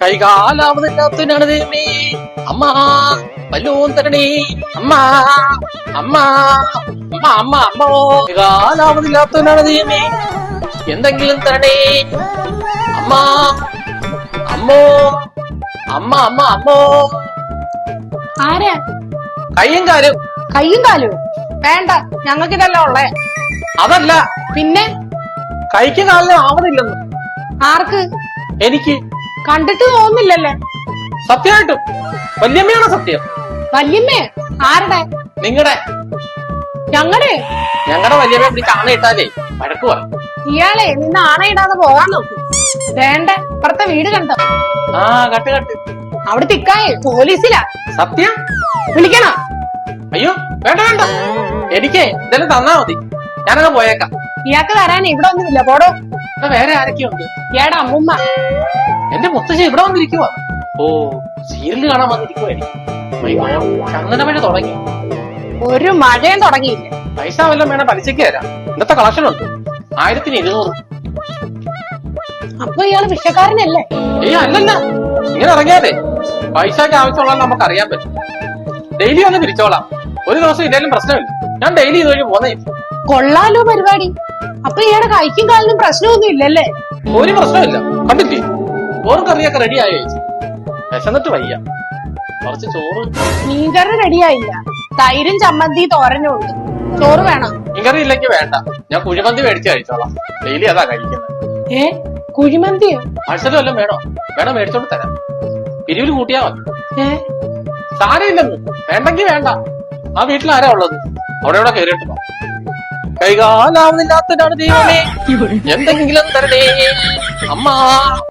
കൈകാലാവതില്ലാത്തതിനാണ് ദൈവമേ. അമ്മ വല്ലോം തരണേ. അമ്മ അമ്മ അമ്മ അമ്മ അമ്മോ. കൈകാലാവതില്ലാത്തതിനാണ് ദൈവമേ, എന്തെങ്കിലും തരണേ. അമ്മ അമ്മോ. അമ്മ അമ്മ അമ്മോ. ആരാ? കയ്യും കാലും. കയ്യും കാലും വേണ്ട, ഞങ്ങൾക്കിതല്ലേ ഉള്ളേ. അതല്ല, പിന്നെ കൈക്ക് കാലിന് ആവതില്ലെന്ന്. ആർക്ക്? എനിക്ക്. കണ്ടിട്ട് തോന്നുന്നില്ലല്ലേ. സത്യമായിട്ടും വല്യമ്മയാണ് സത്യം. വല്യമ്മേ? ആരുടെ? നിങ്ങടെ. ഞങ്ങളുടെ വല്യമ്മയെ പിടിച്ച് ആണയിട്ടാലേ വഴക്ക് പറയും. ഇയാളെ നിന്ന് ആണയിടാതെ പോകാൻ നോക്കും. വേണ്ട, ഇപ്പുറത്തെ വീട് കണ്ടോ? ആ കട്ട് കട്ട്. അവിടെ തിക്കായേ പോലീസിലാ. സത്യം? വിളിക്കണോ? അയ്യോ വേണ്ട വേണ്ട, എനിക്ക് ഇതെല്ലാം തന്നാ മതി, ഞാനങ്ങ് പോയേക്കാം. ഇയാൾക്ക് തരാൻ ഇവിടെ ഒന്നുമില്ല, പോടോ. വേറെ ആരൊക്കെയുണ്ട്? ഇയാടെ അമ്മുമ്മ. എന്റെ മുത്തശ്ശി ഇവിടെ വന്നിരിക്കുവാ. ഓ, സീരിയല് കാണാൻ വന്നിരിക്കുവായിരിക്കും. ചന്ദനമഴ തുടങ്ങി. ഒരു മഴയും തുടങ്ങിയില്ല. പൈസ വല്ലതും വേണം, പലിശയ്ക്ക് തരാം. ഇന്നത്തെ കളക്ഷൻ ഉണ്ട് 1200. അപ്പൊ ഇയാള് വിഷക്കാരനല്ലേ? അല്ലല്ല, ഇങ്ങനെ ഇറങ്ങിയാലേ പൈസക്ക് ആവശ്യമുള്ള നമുക്ക് അറിയാൻ പറ്റും. ഡെയിലി ഒന്ന് പിരിച്ചോളാം, ഒരു ദിവസം ഇതേലും പ്രശ്നമില്ല. ഞാൻ ഡെയിലി ഇതുവഴി പോന്നേ. കൊള്ളാലോ പരിപാടി. അപ്പൊ ഇയാടെ കൈക്കും കാലിനും പ്രശ്നമൊന്നും ഇല്ലല്ലേ? ഒരു പ്രശ്നമില്ല. കണ്ടില്ലേ, ചോറും കറിയൊക്കെ റെഡി ആയി. വിശന്നിട്ട് വയ്യ, കുറച്ച് ചോറ്. മീൻകറി റെഡിയായില്ല, തൈരും ചമ്മന്തി തോരനും ഉണ്ട്. ചോറ് വേണം? മീൻകറി ഇല്ലെങ്കിൽ വേണ്ട, ഞാൻ കുഴിമന്തി മേടിച്ച് കഴിച്ചോളാം. ഡെയിലി അതാ കഴിക്കുന്നത്. കുഴിമന്തിയോ? പാഴ്സലും വല്ലതും വേണോ? വേണം, മേടിച്ചോണ്ട് തരാം. പിരിവിൽ കൂട്ടിയാ മതി. സാരമില്ലെന്ന്, വേണ്ടെങ്കി വേണ്ട. ആ വീട്ടിൽ ആരാ ഉള്ളത്? അവിടെ കയറിയിട്ട് പോ. കൈകാലാവുന്നില്ലാത്തതാണ് ദൈവമേ, എന്തെങ്കിലും തരണേ. അമ്മ